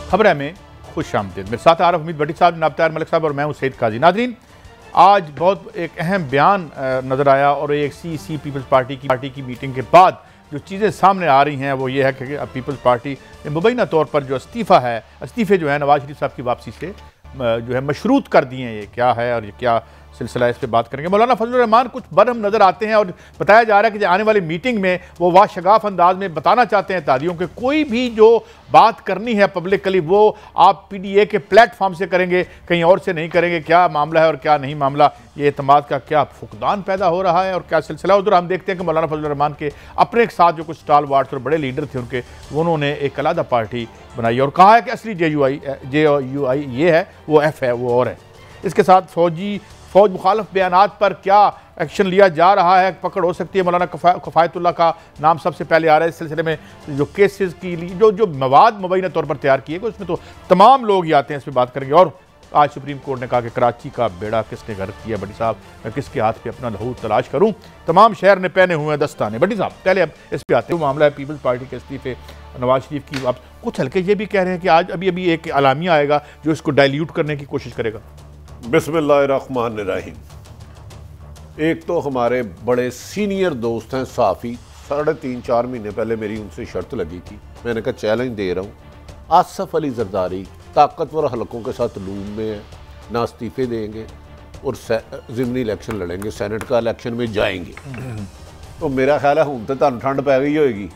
खबरें में खुश आमदीद। मेरे साथ आरफ उम्मीद भट्टी साहब, जनाब ताहिर मलिक साहब और मैं हूँ सईद काजी। नाज़रीन, आज बहुत एक अहम बयान नज़र आया और एक सी पीपल्स पार्टी की मीटिंग के बाद जो चीज़ें सामने आ रही हैं वो ये है कि पीपल्स पार्टी ने मुबैना तौर पर जो इस्तीफ़े जो है नवाज शरीफ साहब की वापसी से जो है मशरूत कर दिए हैं। ये क्या है और ये क्या सिलसिला है, इस पर बात करेंगे। मौलाना फजलुर रहमान कुछ बरहम नज़र आते हैं और बताया जा रहा है कि आने वाली मीटिंग में वो वाशगाफ अंदाज में बताना चाहते हैं तादियों के कोई भी जो बात करनी है पब्लिकली वो आप PDA के प्लेटफॉर्म से करेंगे, कहीं और से नहीं करेंगे। क्या मामला है और क्या नहीं मामला, ये एतमाद का क्या फुकदान पैदा हो रहा है और क्या सिलसिला। उधर हम देखते हैं कि मौलाना फजलुर रहमान के अपने एक साथ जो कुछ स्टाल वार्ड्स और बड़े लीडर थे उनके, उन्होंने एक अलग पार्टी बनाई और कहा है कि असली JUI ये है, वो F है, वो और है। इसके साथ फौज मुखालफ बयानात पर क्या एक्शन लिया जा रहा है, पकड़ हो सकती है। मौलाना कफ़ायतुल्लाह का नाम सबसे पहले आ रहा है इस सिलसिले में। जो केसेस की जो मवाद मुबैना तौर पर तैयार किए गए उसमें तो तमाम लोग ही आते हैं, इस पर बात करेंगे। और आज सुप्रीम कोर्ट ने कहा कि कराची का बेड़ा किसने गर्क किया, भट्टी साहब मैं किसके हाथ पे अपना लहू तलाश करूं, तमाम शहर ने पहने हुए हैं दस्ताने। भट्टी साहब पहले अब इस पर आते हैं। मामला है पीपल्स पार्टी के इस्तीफे नवाज शरीफ की। अब कुछ हल्के ये भी कह रहे हैं कि आज अभी एक अलामिया आएगा जो इसको डाइल्यूट करने की कोशिश करेगा। बिस्मिल्लाहिर्रहमानिर्रहीम। एक तो हमारे बड़े सीनियर दोस्त हैं साफ़ी, 3.5-4 महीने पहले मेरी उनसे शर्त लगी थी। मैंने कहा चैलेंज दे रहा हूँ, आसफ अली जरदारी ताकतवर हलकों के साथ लूम में है, ना इस्तीफे देंगे और ज़िमनी इलेक्शन लड़ेंगे, सेनेट का इलेक्शन में जाएंगे। तो मेरा ख्याल है हूँ तो तुम ठंड पै गई होगी।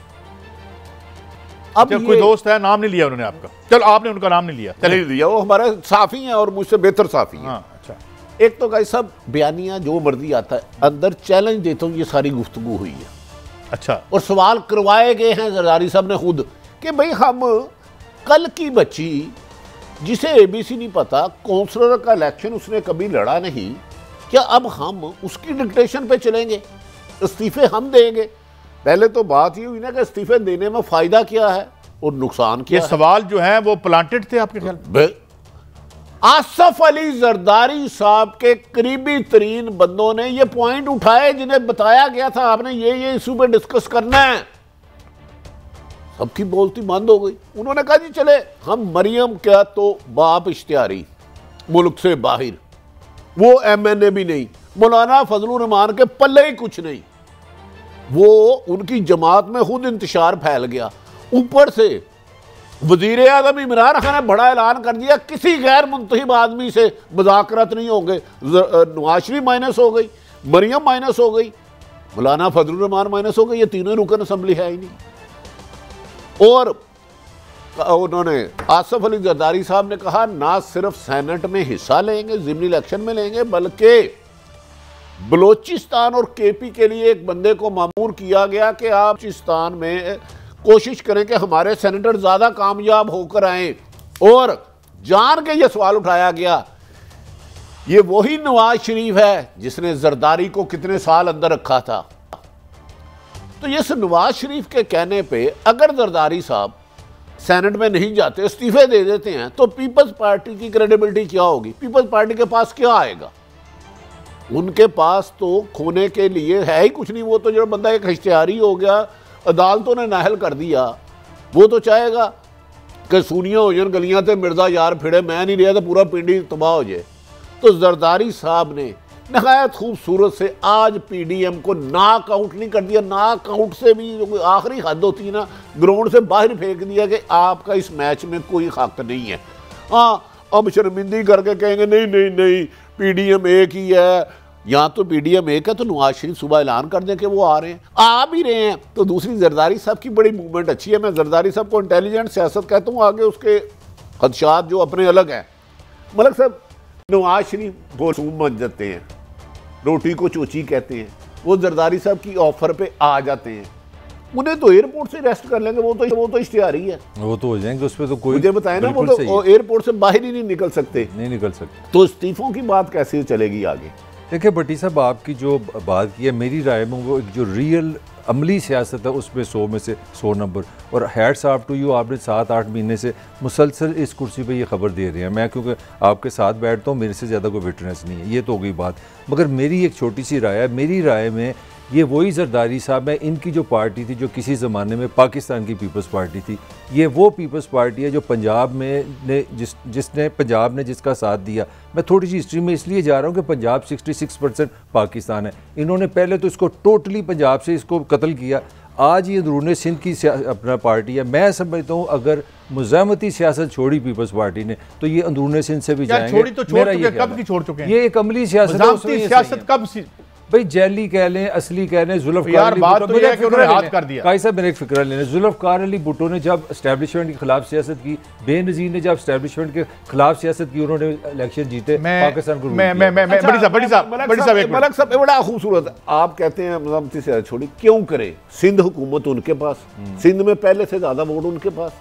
अब कोई दोस्त है, नाम नहीं लिया उन्होंने आपका, चलो आपने उनका नाम नहीं लिया, चलिए लिया, वो हमारे साफ़ी हैं और मुझसे बेहतर साफ़ी हैं। अच्छा, एक तो गाइस सब बयानियाँ जो मर्जी आता है, अंदर चैलेंज देता हूँ, ये सारी गुफ्तगू हुई है। अच्छा, और सवाल करवाए गए हैं जरदारी साहब ने खुद कि भाई हम कल की बच्ची जिसे ABC नहीं पता, काउंसलर का इलेक्शन उसने कभी लड़ा नहीं, क्या अब हम उसकी डिक्टेशन पे चलेंगे, इस्तीफे हम देंगे। पहले तो बात ये हुई ना कि इस्तीफे देने में फायदा क्या है और नुकसान क्या है। सवाल जो है वो प्लांटेड थे आपके ख्याल। आसफ अली जरदारी साहब के करीबी तरीन बंदों ने ये पॉइंट उठाए जिन्हें बताया गया था आपने ये इशू पे डिस्कस करना है। सबकी बोलती बंद हो गई। उन्होंने कहा जी चले हम मरियम क्या तो बाप इश्तिहारी मुल्क से बाहर, वो MNA भी नहीं, मौलाना फजलुर रहमान के पल्ले ही कुछ नहीं, वो उनकी जमात में खुद इंतशार फैल गया। ऊपर से वजीर आज़म इमरान खान ने बड़ा ऐलान कर दिया किसी गैर मुंतखब आदमी से मुज़ाकरात नहीं होंगे। नवाज शरीफ माइनस हो गई, मरियम माइनस हो गई, मौलाना फजलुर रहमान माइनस हो गई, ये तीनों रुकन असम्बली है ही नहीं। और उन्होंने आसफ अली जरदारी साहब ने कहा ना सिर्फ सेनेट में हिस्सा लेंगे, ज़िमनी इलेक्शन में लेंगे, बल्कि बलोचिस्तान और KP के लिए एक बंदे को मामूर किया गया कि आप बलोचिस्तान में कोशिश करें कि हमारे सेनेटर ज़्यादा कामयाब होकर आए। और जान के ये सवाल उठाया गया, ये वही नवाज शरीफ है जिसने जरदारी को कितने साल अंदर रखा था। तो ये नवाज शरीफ के कहने पे अगर जरदारी साहब सेनेट में नहीं जाते, इस्तीफे दे देते हैं, तो पीपल्स पार्टी की क्रेडिबिलिटी क्या होगी? पीपल्स पार्टी के पास क्या आएगा? उनके पास तो खोने के लिए है ही कुछ नहीं। वो तो जो बंदा एक इश्तिहारी हो गया, अदालतों ने नाहल कर दिया, वो तो चाहेगा कि सूनियाँ हो जाए गलियाँ ते मिर्जा यार फिरे, मैं नहीं रहा तो पूरा पिंड ही तबाह हो जाए। तो जरदारी साहब ने नहायत खूबसूरत से आज PDM को नाक आउट नहीं कर दिया, नाक आउट से भी जो आखिरी हद होती है ना, ग्राउंड से बाहर फेंक दिया कि आपका इस मैच में कोई हक नहीं है। हाँ, अब शर्मिंदी करके कहेंगे नहीं नहीं नहीं PDM एक ही है, यहाँ तो PDM एक है, तो नवाज शरीफ सुबह ऐलान कर दें कि वो आ रहे हैं, आ भी रहे हैं। तो दूसरी जरदारी साहब की बड़ी मूवमेंट अच्छी है। मैं जरदारी साहब को इंटेलिजेंट सियासत कहता हूँ, आगे उसके खदशात जो अपने अलग हैं। मलिक साहब नवाज शरीफ को सूम बन जाते हैं, रोटी को चोची कहते हैं, वो जरदारी साहब की ऑफर पे आ जाते हैं, उन्हें तो एयरपोर्ट से रेस्ट कर लेंगे, वो तो इश्तिहारी है, वो तो हो जाएंगे, उस पर तो कोई मुझे बताए ना, वो तो एयरपोर्ट से बाहर ही नहीं निकल सकते। तो इस्तीफों की बात कैसे चलेगी आगे? देखिए भट्टी साहब, आपकी जो बात की है, मेरी राय में वो एक जो रियल अमली सियासत है उसमें 100 में से 100 नंबर। और हैट्स ऑफ टू यू, आपने 7-8 महीने से मुसलसल इस कुर्सी पे ये खबर दे रहे हैं। मैं क्योंकि आपके साथ बैठता हूँ, मेरे से ज़्यादा कोई विटनेस नहीं है, ये तो हो गई बात। मगर मेरी एक छोटी सी राय है, मेरी राय में ये वही जरदारी साहब है, इनकी जो पार्टी थी जो किसी ज़माने में पाकिस्तान की पीपल्स पार्टी थी, ये वो पीपल्स पार्टी है जो पंजाब में जिसने पंजाब ने जिसका साथ दिया। मैं थोड़ी सी हिस्ट्री में इसलिए जा रहा हूँ कि पंजाब 66% पाकिस्तान है। इन्होंने पहले तो इसको टोटली पंजाब से इसको कत्ल किया। आज ये अंदरूनी सिंध की अपना पार्टी है। मैं समझता हूँ अगर मुज़ाहमती सियासत छोड़ी पीपल्स पार्टी ने तो ये अंदरूनी सिंध से भी जाएंगे। छोड़ी तो छोड़ चुके, कब की छोड़ चुके हैं? ये एक अमली सियासत है। सियासत कब भाई जैली कह लें, असली कह लें, जुल्फ़कार बात तो है कि उन्होंने हाथ कर दिया। काई साहब मेरे एक फिक्र लेने, जुल्फ़कार अली भुट्टो ने जब एस्टैब्लिशमेंट के खिलाफ सियासत की, बेनज़ीर ने जब एस्टैब्लिशमेंट के खिलाफ सियासत की, उन्होंने इलेक्शन जीते पाकिस्तान को। मलक साहब बड़ा खूबसूरत है। आप कहते हैं मुज़ाहमती सियासत छोड़ी, क्यों करे? सिंध हुकूमत उनके पास, सिंध में पहले से ज्यादा वोट उनके पास।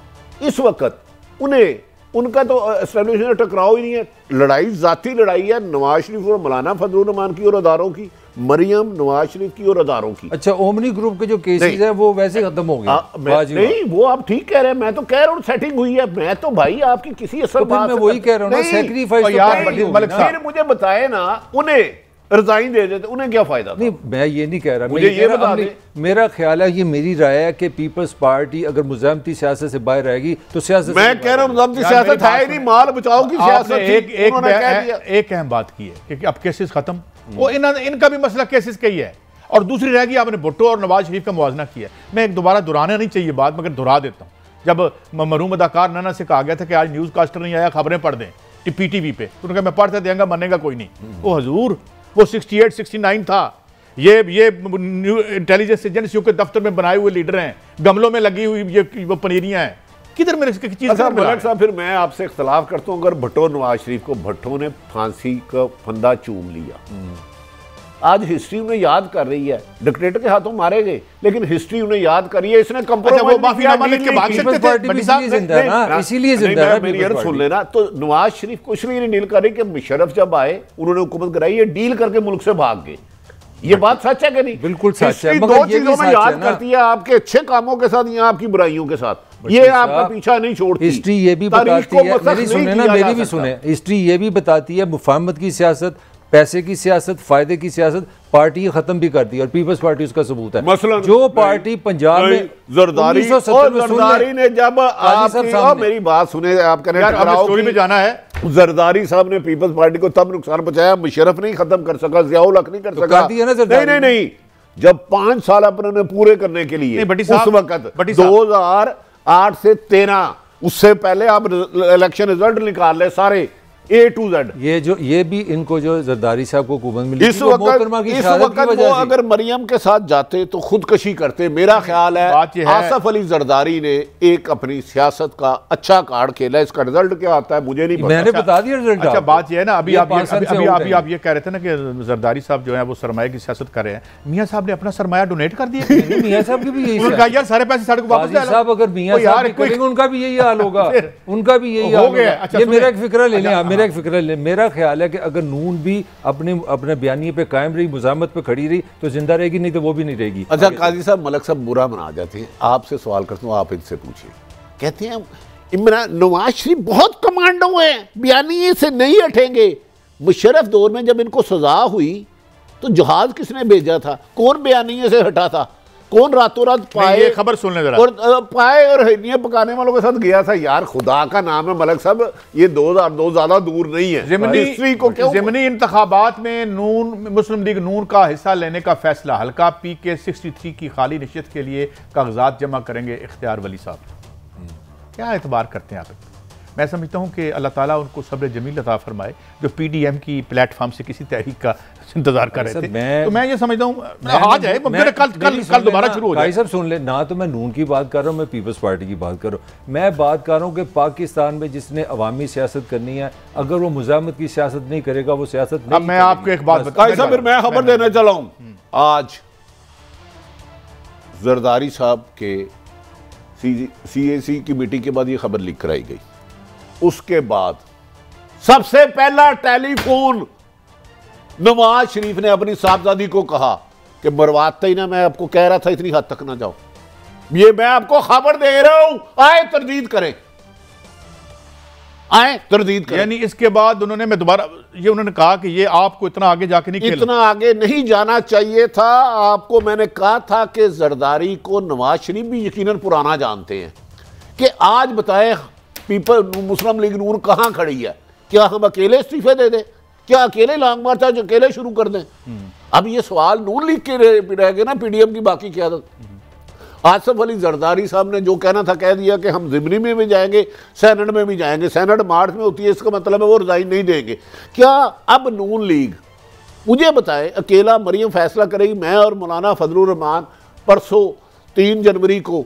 इस वक्त उन्हें उनका तो एस्टैब्लिशमेंट टकराव ही नहीं है। लड़ाई जाती लड़ाई है नवाज शरीफ और मौलाना फजलुर रहमान की और अदारों की, मरियम नवाज शरीफ की और अदारों की। अच्छा, ओमनी ग्रुप के जो केसेस हैं वो वैसे खत्म हो गए? नहीं, वो आप ठीक कह रहे हैं। मैं तो कह रहा हूँ सेटिंग हुई है। मैं तो भाई आपकी किसी असर बात मैं वही कह रहा हूँ ना, सैक्रिफाइस। फिर मुझे बताए ना, उन्हें रिजाइन दे देते, उन्हें क्या फायदा? नहीं, मैं ये नहीं कह रहा। मुझे ये बता दें, मेरा ख्याल है, ये मेरी राय है कि पीपल्स पार्टी अगर मुज़ाहमती सियासत से बाहर रहेगी तो सियासत, मैं कह रहा हूँ मुज़ाहमती सियासत है नहीं, माल बचाओ की सियासत। एक अहम बात की है कि अब केसेस खत्म, वो इनका भी मसला केसेस का ही है। और दूसरी रह गई, आपने भुट्टो और नवाज शरीफ का मुवाजना किया। मैं एक दोबारा दोहराना नहीं चाहिए बात, मगर दोहरा देता हूँ। जब मरूम अदाकार नन्ना से कहा गया था कि आज न्यूज़ कास्टर नहीं आया, खबरें पढ़ दें PTV पे, तो उन्होंने कहा मैं पढ़ते देंगे, मरने का कोई नहीं। वो हजूर, वो 68 69 था। ये इंटेलिजेंस एजेंसियों के दफ्तर में बनाए हुए लीडर हैं, गमलों में लगी हुई ये वो पनीरियां हैं। किधर मेरे चीज? अच्छा मलक साहब, फिर मैं आपसे इख्तलाफ करता हूँ। अगर भुट्टो नवाज शरीफ को, भुट्टो ने फांसी का फंदा चूम लिया, आज हिस्ट्री उन्हें याद कर रही है। डिक्टेटर के हाथों मारे गए, लेकिन हिस्ट्री उन्हें याद करी है। इसने मेरी अर्ज सुन लेना। तो नवाज शरीफ कुछ नहीं डील कर रही कि मुशर्रफ जब आए उन्होंने हुकूमत कराई, ये डील करके मुल्क से भाग गए। ये बात सच है कि नहीं? बिल्कुल सच है। दो चीजों में याद करती है, आपके अच्छे कामों के साथ या आपकी बुराइयों के साथ। ये आपका पीछा नहीं छोड़ती। हिस्ट्री ये भी बताती है, मेरी सुने ना, मेरी भी सुने। हिस्ट्री ये भी बताती है मुफाहमत की सियासत, पैसे की सियासत, फायदे की सियासत पार्टी खत्म भी करती है, और पीपल्स पार्टी उसका सबूत है। मसलन जो पार्टी पंजाब में जरदारी ने जब मेरी बात सुने, आप स्टोरी में जाना है, जरदारी साहब ने पीपल्स पार्टी को तब नुकसान पहुंचाया, मुशर्रफ नहीं खत्म कर सका, जियाउल हक नहीं कर सका। नहीं, जब 5 साल अपने पूरे करने के लिए उस वक्त 2008 से 13, उससे पहले आप इलेक्शन रिजल्ट निकाल ले सारे A to Z। ये भी इनको जो जरदारी साहब को हुकूमत मिली, इस वक्त वो अगर मरियम के साथ जाते तो खुदकशी करते। मेरा ख्याल है आसफ अली जरदारी ने एक अपनी सियासत का अच्छा कार्ड खेला। इसका रिजल्ट क्या आता है मुझे नहीं पता। मैंने बता दिया रिजल्ट। अच्छा, बात ये है ना, अभी आप ये कह रहे थे ना कि जरदारी साहब जो है वो सरमाए की सियासत कर रहे हैं। मियां साहब ने अपना सरमाया डोनेट कर दिया। मियां साहब की भी यही उन्होंने कहा यार सारे पैसे साढ़े को वापस ले लो। साहब अगर मियां साहब करेंगे उनका भी यही हाल होगा, उनका भी यही हाल होगा। ये मेरा एक फिक्र ले लें, मेरा ख्याल है कि अगर नून भी अपने बयानिए पे कायम रही, मुज़ाहमत पे खड़ी रही तो जिंदा रहेगी, नहीं तो वो भी नहीं रहेगी। अच्छा काजी साहब, मलक साहब बुरा मना जाते हैं, आपसे सवाल करता हूँ, आप इनसे पूछिए। कहते हैं इमरान नवाज शरीफ बहुत कमांडो हैं, बयानिए से नहीं हटेंगे। मुशर्रफ दौर में जब इनको सजा हुई तो जहाज किसने भेजा था? कौन बयानिए से हटा था? कौन रातों रात पाए? खबर सुन ले जरा। और पाए और हड्डियां पकाने वालों के साथ गया था। यार खुदा का नाम है मलक साहब, ये 2002 ज्यादा दूर नहीं है। ज़िमनी इंतखाबात में नून मुस्लिम लीग नून का हिस्सा लेने का फैसला, हल्का PK 63 की खाली निश्चित के लिए कागजात जमा करेंगे इख्तियार वली साहब। क्या एतबार करते हैं आप? मैं समझता हूँ कि अल्लाह ताला उनको सब्र जमील अता फरमाए, जो PDM की प्लेटफॉर्म से किसी तहरीक का इंतजार कर रहे थे। तो मैं ये समझता हूँ आ जाए, कल दोबारा शुरू हो जाए। सब सुन ले ना, तो मैं नून की बात कर रहा हूँ, मैं पीपल्स पार्टी की बात कर रहा हूँ। मैं बात कर रहा हूँ कि पाकिस्तान में जिसने अवामी सियासत करनी है, अगर वो मुज़ाहमत की सियासत नहीं करेगा, वो सियासत नहीं। मैं आपको एक बात बताऊं, फिर मैं खबर देना चला हूँ। आज जरदारी साहब के CAC की मीटिंग के बाद ये खबर लिख कर आई गई। उसके बाद सबसे पहला टेलीफोन नवाज शरीफ ने अपनी साहबजादी को कहा कि मरवाते ही ना, मैं आपको कह रहा था इतनी हद तक ना जाओ, ये मैं आपको खबर दे रहा हूं, आए तरदीद करें। आए तरदीद करें। यानी इसके बाद उन्होंने, मैं दोबारा ये उन्होंने कहा कि ये आपको इतना आगे जाके नहीं खेलना, इतना आगे नहीं जाना चाहिए था आपको। मैंने कहा था कि जरदारी को नवाज शरीफ भी यकीनन पुराना जानते हैं कि आज बताएं मुस्लिम लीग नून कहां खड़ी है। क्या हम अकेले इस्तीफे दे दें? क्या अकेले लॉन्ग मार्च आज अकेले शुरू कर दें? अब ये सवाल नून लीग के रह गए ना, पीडीएम की बाकी क़यादत। आसिफ अली जरदारी साहब ने जो कहना था कह दिया कि हम ज़िमनी में भी जाएंगे, सेनेट में भी जाएंगे। सेनेट मार्च में होती है, इसका मतलब है वो रिजाइन नहीं देंगे। क्या अब नून लीग, मुझे बताएं, अकेला मरियम फैसला करेगी? मैं और मौलाना फजलुर रहमान परसों 3 जनवरी को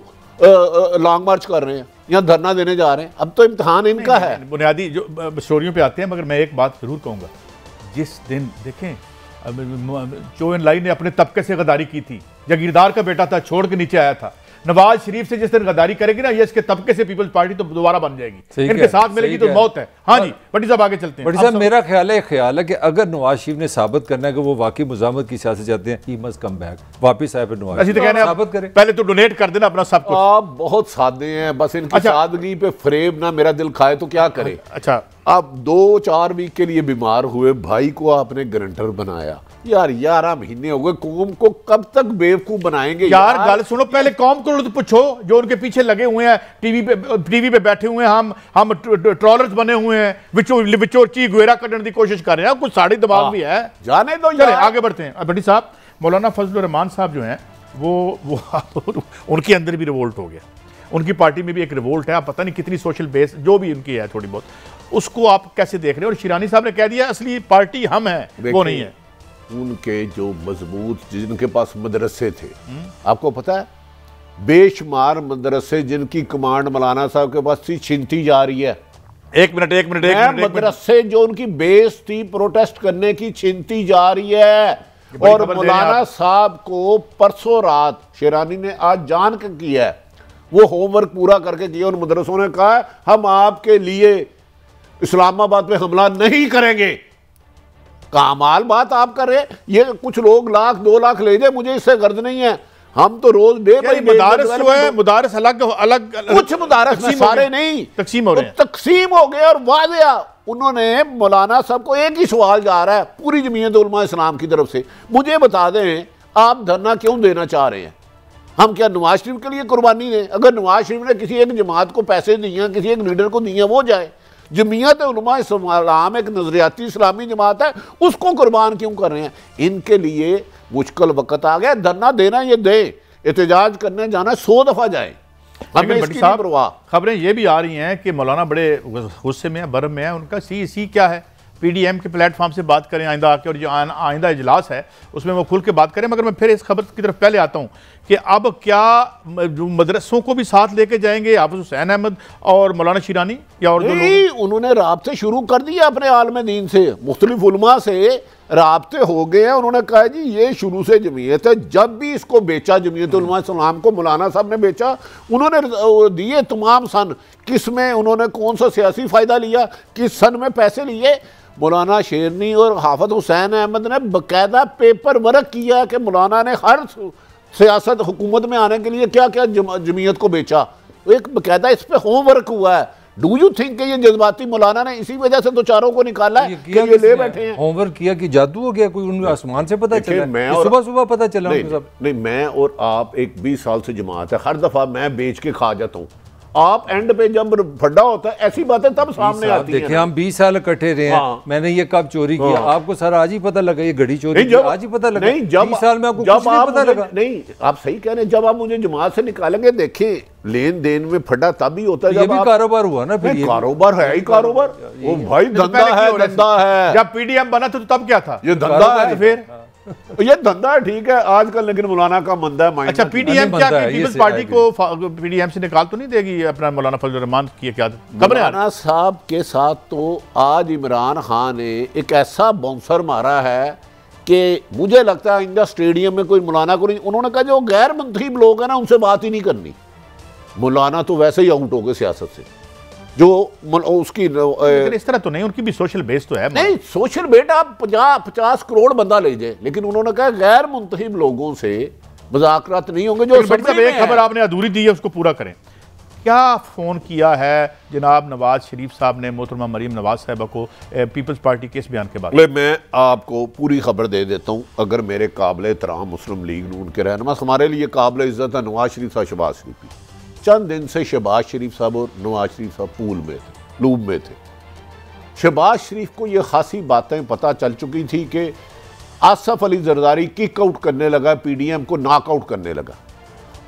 लॉन्ग मार्च कर रहे हैं या धरना देने जा रहे हैं। अब तो इम्तहान इनका है। बुनियादी जो स्टोरियों पे आते हैं, मगर मैं एक बात जरूर कहूँगा, जिस दिन देखें चो इन लाई ने अपने तबके से गद्दारी की थी, जागीरदार का बेटा था, छोड़ के नीचे आया था। नवाज शरीफ से जिस दिन गद्दारी करेगी ना, ये इसके तबके से पीपल्स पार्टी तो दोबारा बन जाएगी, इनके साथ मिलेगी तो मौत है। हाँ जी भट्टी साहब आगे चलते हैं। भट्टी साहब, मेरा ख्याल है कि अगर नवाज शरीफ ने साबित करना है कि वो वाकई मुजामत की सियासत चाहते हैं, ही मस्ट कम बैक, वापिस आए फिर नवाज साबित करें। पहले तो डोनेट कर देना अपना सब कुछ। आप बहुत सादे हैं, बस इनकी सादगी पे फ्रेम ना मेरा दिल खाए तो क्या करे। अच्छा, आप 2-4 वीक के लिए बीमार हुए, भाई को आपने गारंटर बनाया। यार 11 महीने हो गए, कौम को कब तक बेवकूफ बनाएंगे? यार गल सुनो, पहले कौम को तो पूछो जो उनके पीछे लगे हुए हैं, टीवी पे बैठे हुए हैं, हम ट्रॉलर्स बने हुए हैं, विचोर ची गुएरा करने की कोशिश कर रहे हैं। कुछ साड़ी दिमाग भी है, जाने दो। चले आगे बढ़ते हैं। भट्टी साहब, मौलाना फजलुर रहमान साहब जो हैं वो उनके अंदर भी रिवोल्ट हो गया, उनकी पार्टी में भी एक रिवोल्ट है। आप पता नहीं कितनी सोशल बेस जो भी उनकी है थोड़ी बहुत, उसको आप कैसे देख रहे हैं? और शिरानी साहब ने कह दिया असली पार्टी हम हैं, वो नहीं है। उनके जो मजबूत, जिनके पास मदरसे थे, आपको पता है बेशुमार मदरसे जिनकी कमांड मौलाना साहब के पास थी, छिनती जा रही है। एक मिनट मदरसे जो उनकी बेस थी प्रोटेस्ट करने की, छिनती जा रही है। और मौलाना साहब को परसों रात शिरानी ने आज जान के किया है, वो होमवर्क पूरा करके किया। उन मदरसों ने कहा हम आपके लिए इस्लामाबाद पे हमला नहीं करेंगे। कामाल बात आप कर रहे हैं। ये कुछ लोग 1-2 लाख ले जाए, मुझे इससे गर्ज नहीं है। हम तो रोज मुदारस अलग कुछ मुदारस सारे नहीं तकसीम हो रहे हैं, तकसीम हो गए। और वादिया उन्होंने मौलाना साहब को एक ही सवाल जा रहा है पूरी जमीयत उलमा इस्लाम की तरफ से, मुझे बता दें आप धरना क्यों देना चाह रहे हैं? हम क्या नवाज शरीफ के लिए कुर्बानी दें? अगर नवाज शरीफ ने किसी एक जमात को पैसे दिए, किसी एक लीडर को दिए, वो जाए। जमीयत उलमा इस्लाम एक नजरियाती इस्लामी जमात है, उसको कुर्बान क्यों कर रहे हैं? इनके लिए मुश्किल वक्त आ गया। धरना देना ये दे, एहतजाज करने जाना 100 दफा जाए, हमें इसकी नहीं परवाह। खबरें ये भी आ रही हैं कि मौलाना बड़े गुस्से में है, बर्म में है। उनका सी क्या है, पीडीएम के प्लेटफॉर्म से बात करें आइंदा आके, और जो आइंदा इजलास है उसमें वो खुल के बात करें। मगर मैं फिर इस खबर की तरफ पहले आता हूँ कि अब क्या मदरसों को भी साथ लेके जाएंगे हाफिज हुसैन अहमद और मौलाना शिरानी, या और दो लोग? उन्होंने राब्ते शुरू कर दिए अपने आलम दीन से, मुख्तलिफ उलमा से राब्ते हो गए हैं। उन्होंने कहा जी ये शुरू से जमीयत है। जब भी इसको बेचा जमीयत उलमा इस्लाम को, मौलाना साहब ने बेचा, उन्होंने दिए तमाम सन, किस में उन्होंने कौन सा सियासी फ़ायदा लिया, किस सन में पैसे लिए। मौलाना शेरनी और हाफिज हुसैन अहमद ने बाकायदा पेपर वर्क किया कि मौलाना ने हर सियासत हुकूमत में आने के लिए क्या क्या जमीयत को बेचा। एक बाकायदा इस पर होमवर्क हुआ है। डू यू थिंक कि ये जज्बाती मौलाना ने इसी वजह से तो चारों को निकाला है कि ये ले बैठे हैं? होमवर्क किया कि जादू हो गया कोई, उनको आसमान से पता चला, सुबह सुबह पता चला? नहीं, मैं और आप एक 20 साल से जमात है, हर दफा मैं बेच के खा जाता हूँ। आप एंड पे जब फड्डा होता है ऐसी बातें तब सामने आती हैं। देखिए हम 20 साल इकट्ठे रहे हैं। हाँ। मैंने ये कब चोरी किया आपको सारा आज ही पता लगा, ये घड़ी चोरी की आज ही पता लगा। नहीं, जब 20 साल में आपको कुछ नहीं पता लगा। नहीं, आप सही कह रहे हैं। जब आप मुझे जमात से निकालेंगे, देखें लेन देन में फड्डा तब ही होता है जब भी कारोबार हुआ ना। फिर कारोबार है ही कारोबार, वो भाई धंधा है, धंधा है। जब पीडीएम बना था तो तब क्या था? ये धंधा है। फिर ये धंधा ठीक है आजकल, लेकिन मौलाना का मंदा है। अच्छा, पीडीएम क्या पीपल्स पार्टी को पीडीएम से निकाल तो नहीं देगी अपना मौलाना फजलुर रहमान की? क्या मौलाना साहब के साथ तो आज इमरान खान ने एक ऐसा बाउंसर मारा है कि मुझे लगता है आइंदा स्टेडियम में कोई मौलाना को नहीं। उन्होंने कहा जो गैर मंतखब लोग हैं ना उनसे बात ही नहीं करनी। मौलाना तो वैसे ही आउट हो गए सियासत से, जो उसकी इस तरह तो नहीं, उनकी भी सोशल बेस तो है। नहीं, सोशल बेस आप 50 करोड़ बंदा ले जाए, लेकिन उन्होंने कहा गैर मुंतखब लोगों से मुज़ाकरात नहीं होंगे। जो एक खबर आपने अधूरी दी है उसको पूरा करें क्या फ़ोन किया है जनाब नवाज शरीफ साहब ने मोहतरमा मरीम नवाज साहबा को पीपल्स पार्टी के इस बयान के बाद? मैं आपको पूरी खबर दे देता हूँ। अगर मेरे काबिल एहतराम मुस्लिम लीग नून के रहनुमा, हमारे लिए काबिल इज़्ज़त है नवाज शरीफ साहब, शहबाज शरीफ भी, चंद दिन से शहबाज शरीफ साहब और नवाज शरीफ साहब पूल में थे, लूब में थे। शहबाज शरीफ को ये खासी बातें पता चल चुकी थी कि आसफ अली जरदारी किक आउट करने लगा, PDM को नॉकआउट करने लगा।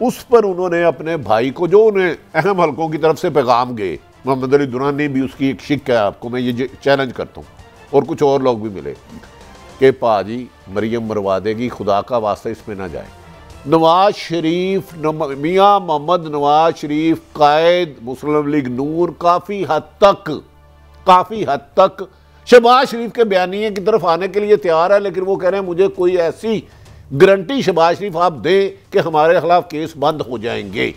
उस पर उन्होंने अपने भाई को, जो उन्हें अहम हलकों की तरफ से पैगाम गए, मोहम्मद अली दुरानी भी उसकी एक शिक है, आपको मैं ये चैलेंज करता हूँ, और कुछ और लोग भी मिले कि पाजी मरियम मरवा देगी, खुदा का वास्ता इसमें ना जाए। नवाज शरीफ, मियाँ मोहम्मद नवाज शरीफ कायद मुस्लिम लीग नून काफ़ी हद तक शहबाज शरीफ के बयानिए की तरफ आने के लिए तैयार है, लेकिन वो कह रहे हैं मुझे कोई ऐसी गारंटी शहबाज शरीफ आप दें कि हमारे खिलाफ केस बंद हो जाएंगे।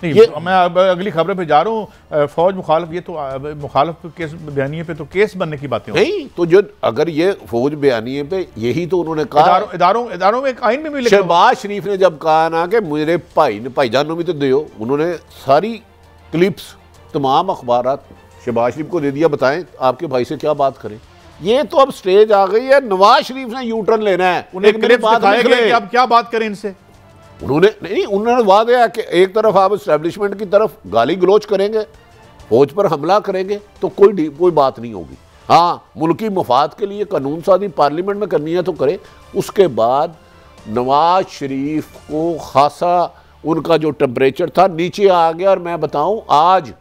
नहीं, मैं अब अगली खबर पे जा रहा हूँ। फौज मुखालिफ, ये तो मुखालिफ केस बयानिए पे तो केस बनने की बातें नहीं, तो जो अगर ये फौज बयानिए पे यही तो उन्होंने कहा, इदारों में एक आइन में भी शहबाज शरीफ ने जब कहा ना कि मेरे भाईजानों भी तो दो, उन्होंने सारी क्लिप्स तमाम अखबारात शहबाज शरीफ को दे दिया, बताएं आपके भाई से क्या बात करें। ये तो अब स्टेज आ गई है, नवाज शरीफ ने यू टर्न लेना है, उन्हें अब क्या बात करें इनसे। उन्होंने वादा है कि एक तरफ आप एस्टेब्लिशमेंट की तरफ गाली गलोच करेंगे, फौज पर हमला करेंगे, तो कोई बात नहीं होगी। हाँ, मुल्की मफाद के लिए कानून साजी पार्लियामेंट में करनी है तो करे। उसके बाद नवाज शरीफ को खासा उनका जो टेम्परेचर था नीचे आ गया। और मैं बताऊं, आज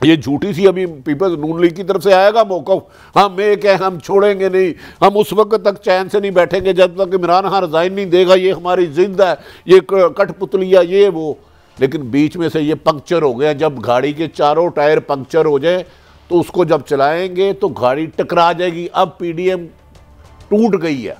ये झूठी सी अभी पीपल्स नून लीग की तरफ से आएगा मौक़िफ़, हम एक है, हम छोड़ेंगे नहीं, हम उस वक्त तक चैन से नहीं बैठेंगे जब तक इमरान खान रिज़ाइन नहीं देगा, ये हमारी जिद है, ये कठपुतलिया, ये वो। लेकिन बीच में से ये पंक्चर हो गया। जब गाड़ी के चारों टायर पंक्चर हो जाए तो उसको जब चलाएंगे तो गाड़ी टकरा जाएगी। अब PDM टूट गई है,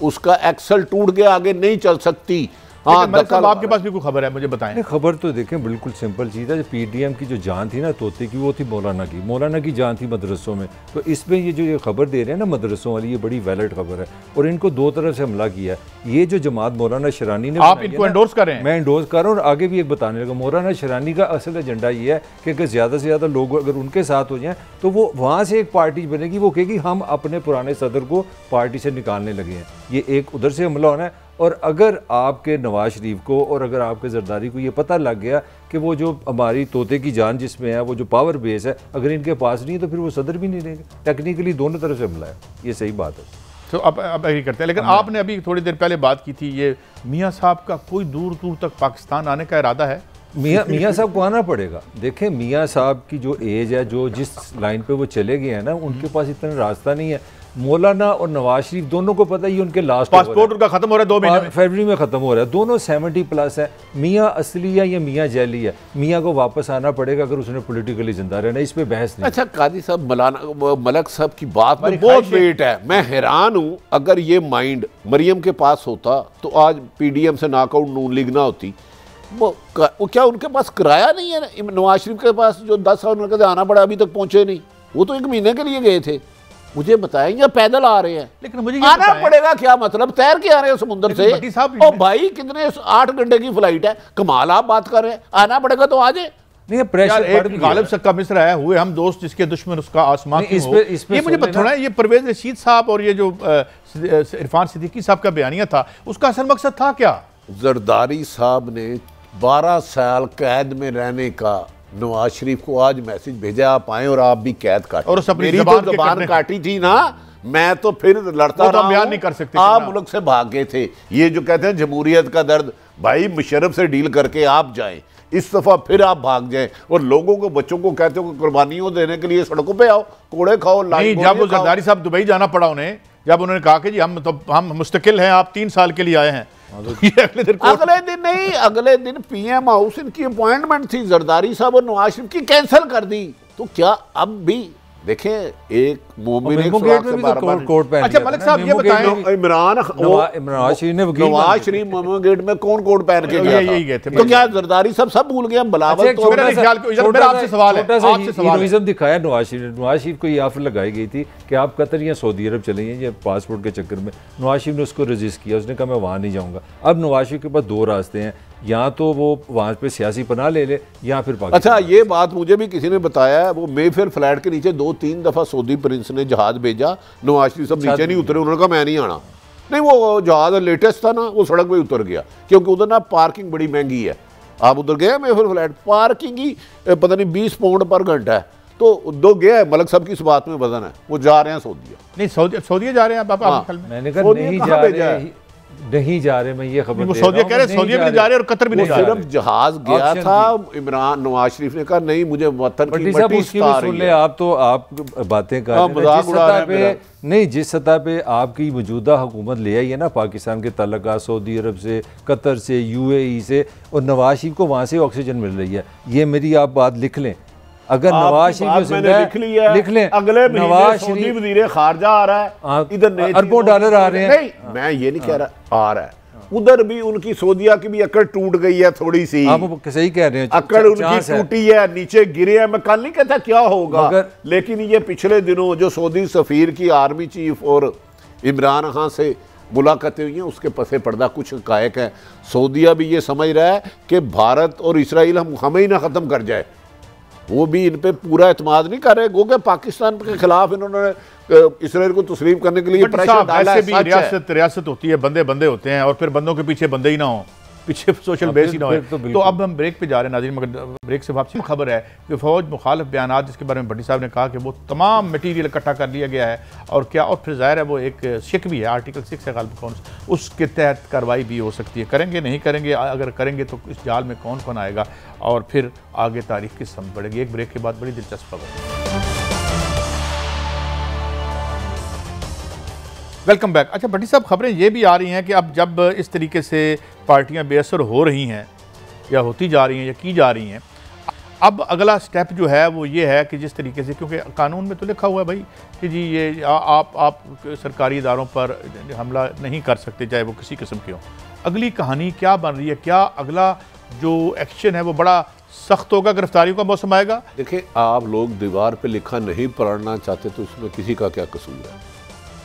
उसका एक्सल टूट गया, आगे नहीं चल सकती। हाँ, आपके पास भी कोई खबर है, मुझे बताएं। खबर तो देखें, बिल्कुल सिंपल चीज़ है। PDM की जो जान थी ना तोते की, वो थी मौलाना की जान थी मदरसों में। तो इसमें ये जो ये खबर दे रहे हैं ना मदरसों वाली, ये बड़ी वैलिड खबर है और इनको दो तरफ से हमला किया है। ये जो जमात मौलाना शरानी ने, आप इनको एंडोर्स कर रहे हैं? मैं एंडोर्स कर रहा हूँ और आगे भी एक बताने लगा। मौलाना शरानी का असल एजेंडा ये है कि अगर ज़्यादा से ज़्यादा लोग अगर उनके साथ हो जाएँ तो वो वहाँ से एक पार्टी बनेगी, वो कहेगी हम अपने पुराने सदर को पार्टी से निकालने लगे हैं। ये एक उधर से हमला होना है। और अगर आपके नवाज शरीफ को और अगर आपके जरदारी को ये पता लग गया कि वो जो हमारी तोते की जान जिसमें है, वो जो पावर बेस है, अगर इनके पास नहीं है तो फिर वो सदर भी नहीं लेंगे। टेक्निकली दोनों तरफ से हमला है, ये सही बात है। तो अब एग्री करते हैं। लेकिन आपने अभी थोड़ी देर पहले बात की थी, ये मियाँ साहब का कोई दूर दूर तक पाकिस्तान आने का इरादा है? मियाँ साहब को आना पड़ेगा। देखें, मियाँ साहब की जो एज है, जो जिस लाइन पे वो चले गए हैं ना, उनके पास इतना रास्ता नहीं है। मौलाना और नवाज शरीफ दोनों को पता ही उनके लास्ट पासपोर्ट उनका खत्म हो रहा है 2 महीने में, फरवरी में खत्म हो रहा है। दोनों 70+ है। मियाँ असली है या मियाँ जैली है, मियाँ को वापस आना पड़ेगा अगर उसने पॉलिटिकली जिंदा रहना, इस पे बहस नहीं। अच्छा कादी साहब, मलक साहब की बात में बहुत वेट है। मैं हैरान हूँ, अगर ये माइंड मरियम के पास होता तो आज PDM से नॉकआउट नून लीग ना होती। वो क्या उनके पास किराया नहीं है? नवाज शरीफ के पास जो 10 साल उनके आना पड़ा, अभी तक पहुंचे नहीं। वो तो 1 महीने के लिए गए थे। मुझे बताएं, या पैदल आ रहे हैं? लेकिन मुझे आना पड़ेगा, क्या मतलब तैर के आ रहे हैं समुद्र से? ओ भाई, कितने 8 घंटे की फ्लाइट है, कमाल आप बात कर रहे हैं। आना पड़ेगा तो आ जाए। नहीं, प्रेशर एक गालिब सक्का मिस्र है, हुए हम दोस्त जिसके दुश्मन उसका आसमान। ये मुझे थोड़ा, ये परवेज रशीद साहब और ये जो इरफान सिद्दीकी साहब का बयानिया था, उसका असल मकसद था क्या? जरदारी साहब ने 12 साल कैद में रहने का नवाज शरीफ को आज मैसेज भेजा, आप आए और आप भी कैद काटे। और मेरी तो ज़बान काटी थी ना, मैं तो फिर लड़ता रहा, बयान नहीं कर सकते। आप मुल्क से भाग गए थे। ये जो कहते हैं जमहूरियत का दर्द, भाई मुशर्रफ से डील करके आप जाएं, इस दफा फिर आप भाग जाएं और लोगों को, बच्चों को कहते हो कि कुर्बानियों देने के लिए सड़कों पे आओ, कोड़े खाओ। नहीं, जब वो जरदारी साहब दुबई जाना पड़ा उन्हें, जब उन्होंने कहा कि जी हम मुस्तकिल हैं, आप 3 साल के लिए आए हैं, अगले दिन PM हाउस इनकी अपॉइंटमेंट थी, जरदारी साहब और नवाज शरीफ की कैंसिल कर दी। तो क्या अब भी देखें, एक मोमिन एक सुराख से बार-बार। अच्छा मलिक साहब ये बताएं, नवाज शरीफ मोमिन गेट में कौन कोट पहन के गया था? तो क्या जरदारी सब भूल गए? बिलावल तो आपसे सवाल है, आपसे सवाल दिखाया नवाज शरीफ को ये ऑफर लगाई गई थी कि आप कतर या सऊदी अरब चले जाइए पासपोर्ट के चक्कर में। नवाज शरीफ ने उसको रजिस्ट किया, उसने कहा मैं वहाँ नहीं जाऊँगा। अब नवाज शरीफ के पास 2 रास्ते हैं, या तो वो वहाँ पे सियासी पनाह ले ले या फिर पाकिस्तान। अच्छा, ये बात मुझे भी किसी ने बताया है, वो मेफेयर फ्लैट के नीचे 2-3 दफ़ा सऊदी प्रिंस ने जहाज भेजा, नवाज शरीफ साहब नीचे नहीं उतरे, उन्होंने कहा मैं नहीं आना। नहीं, वो जहाज लेटेस्ट था ना, वो सड़क पे उतर गया, क्योंकि उधर ना पार्किंग बड़ी महंगी है। आप उधर गए मेफेयर फ्लैट, पार्किंग ही पता नहीं 20 पाउंड पर घंटा है। तो दो गया है, मलक साहब की इस बात में वजन है, वो जा रहे हैं सऊदीया। नहीं, सऊदीया जा रहे हैं आप? मैंने कहा नहीं जा रहे, मैं ये खबर सऊदीया कह रहे हैं, सऊदीया भी नहीं जा रहे और कतर भी नहीं जा रहे। सिर्फ जहाज गया था, इमरान नवाज शरीफ ने कहा नहीं, मुझे वतन की मट्टी सिता रही है। आप तो आप बातें कर रहे हैं, नहीं जिस सतह पे आपकी मौजूदा हुकूमत ले आई है ना पाकिस्तान के ताल्लुकात सऊदी अरब से, कतर से, यूएई से, और नवाज शरीफ को वहाँ से ऑक्सीजन मिल रही है, ये मेरी आप बात लिख लें। अगर नवाज शरीफ लिख लें, अगले नवाज शरीफ वज़ीर खारजा आ रहा है, इधर अरबों डॉलर आ रहे हैं। नहीं, मैं ये नहीं कह रहा आ रहा है, उधर भी उनकी सऊदीया की भी अकड़ टूट गई है थोड़ी सी। आप सही कह रहे हैं, अकड़ उनकी टूटी है, नीचे गिरे हैं। मैं कल नहीं कहता क्या होगा, लेकिन ये पिछले दिनों जो सऊदी सफीर की आर्मी चीफ और इमरान खान से मुलाकातें हुई हैं, उसके पसे पर्दा कुछ हकायक है। सऊदीया भी ये समझ रहा है कि भारत और इसराइल हमें ही ना ख़त्म कर जाए, वो भी इन पे पूरा एतमाद नहीं कर रहे। गो के पाकिस्तान के खिलाफ इन्होंने इसराइल को तस्लीम करने के लिए प्रेशर डाला है। रियासत होती है, बंदे बंदे होते हैं, और फिर बंदों के पीछे बंदे ही ना हो, पीछे सोशल बेस ही ना हो। तो अब हम ब्रेक पे जा रहे हैं नाज़रीन, मगर ब्रेक से वापसी खबर है कि फौज मुखालिफ बयान जिसके बारे में भट्टी साहब ने कहा कि वो तमाम मटीरियल इकट्ठा कर लिया गया है, और क्या, और फिर ज़ाहिर है वो एक शिक भी है, आर्टिकल 6 है गालिब कौन, उसके तहत कार्रवाई भी हो सकती है। करेंगे नहीं करेंगे, अगर करेंगे तो इस जाल में कौन कौन आएगा, और फिर आगे तारीख किस समझ पड़ेगी। एक ब्रेक के बाद बड़ी दिलचस्प खबर। Welcome back. अच्छा भट्टी साहब, खबरें ये भी आ रही हैं कि अब जब इस तरीके से पार्टियां बेअसर हो रही हैं या होती जा रही हैं या की जा रही हैं, अब अगला स्टेप जो है वो ये है कि जिस तरीके से, क्योंकि कानून में तो लिखा हुआ है भाई कि जी ये आप सरकारी इदारों पर हमला नहीं कर सकते, चाहे वो किसी किस्म के हों। अगली कहानी क्या बन रही है? क्या अगला जो एक्शन है वो बड़ा सख्त होगा, गिरफ्तारियों का मौसम आएगा? देखिए, आप लोग दीवार पर लिखा नहीं पढ़ना चाहते तो इसमें किसी का क्या कसूर है।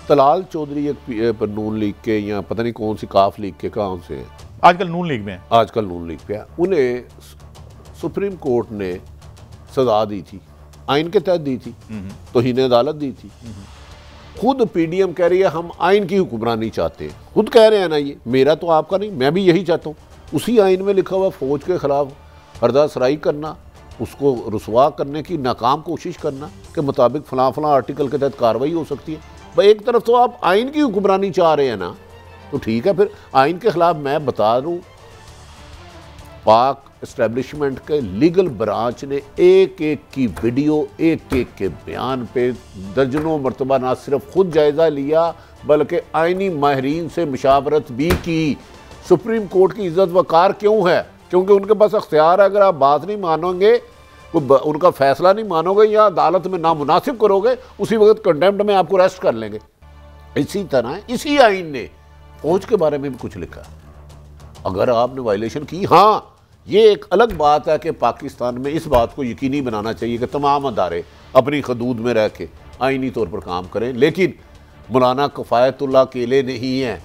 तलाल चौधरी एक नून लीग के या पता नहीं कौन सी काफ लीग के काम से हैं, आजकल नून लीग में है, आजकल नून लीग पे है। उन्हें सुप्रीम कोर्ट ने सजा दी थी, आइन के तहत दी थी, तौहीन अदालत दी थी। खुद पीडीएम कह रही है हम आइन की हुक्मरानी चाहते हैं, खुद कह रहे हैं ना, ये मेरा तो आपका नहीं, मैं भी यही चाहता हूँ। उसी आइन में लिखा हुआ फौज के खिलाफ हरदासराई करना, उसको रुसवा करने की नाकाम कोशिश करना के मुताबिक फलां फलां आर्टिकल के तहत कार्रवाई हो सकती है। भाई एक तरफ तो आप आइन की हुक्मरानी चाह रहे हैं ना, तो ठीक है, फिर आइन के खिलाफ मैं बता दूं, पाक एस्टेब्लिशमेंट के लीगल ब्रांच ने एक एक की वीडियो, एक एक के बयान पे दर्जनों मरतबा ना सिर्फ खुद जायज़ा लिया बल्कि आइनी माहिरीन से मुशावरत भी की। सुप्रीम कोर्ट की इज्जत वकार क्यों है? क्योंकि उनके पास अख्तियार है, अगर आप बात नहीं मानोगे, उनका फैसला नहीं मानोगे या अदालत में नामुनासिब करोगे, उसी वक्त कंटेम्प्ट में आपको अरेस्ट कर लेंगे। इसी तरह इसी आइन ने फौज के बारे में भी कुछ लिखा। अगर आपने वायलेशन की, हाँ ये एक अलग बात है कि पाकिस्तान में इस बात को यकीनी बनाना चाहिए कि तमाम अदारे अपनी हदूद में रह के आइनी तौर पर काम करें, लेकिन मौलाना किफ़ायतुल्लाह अकेले नहीं हैं,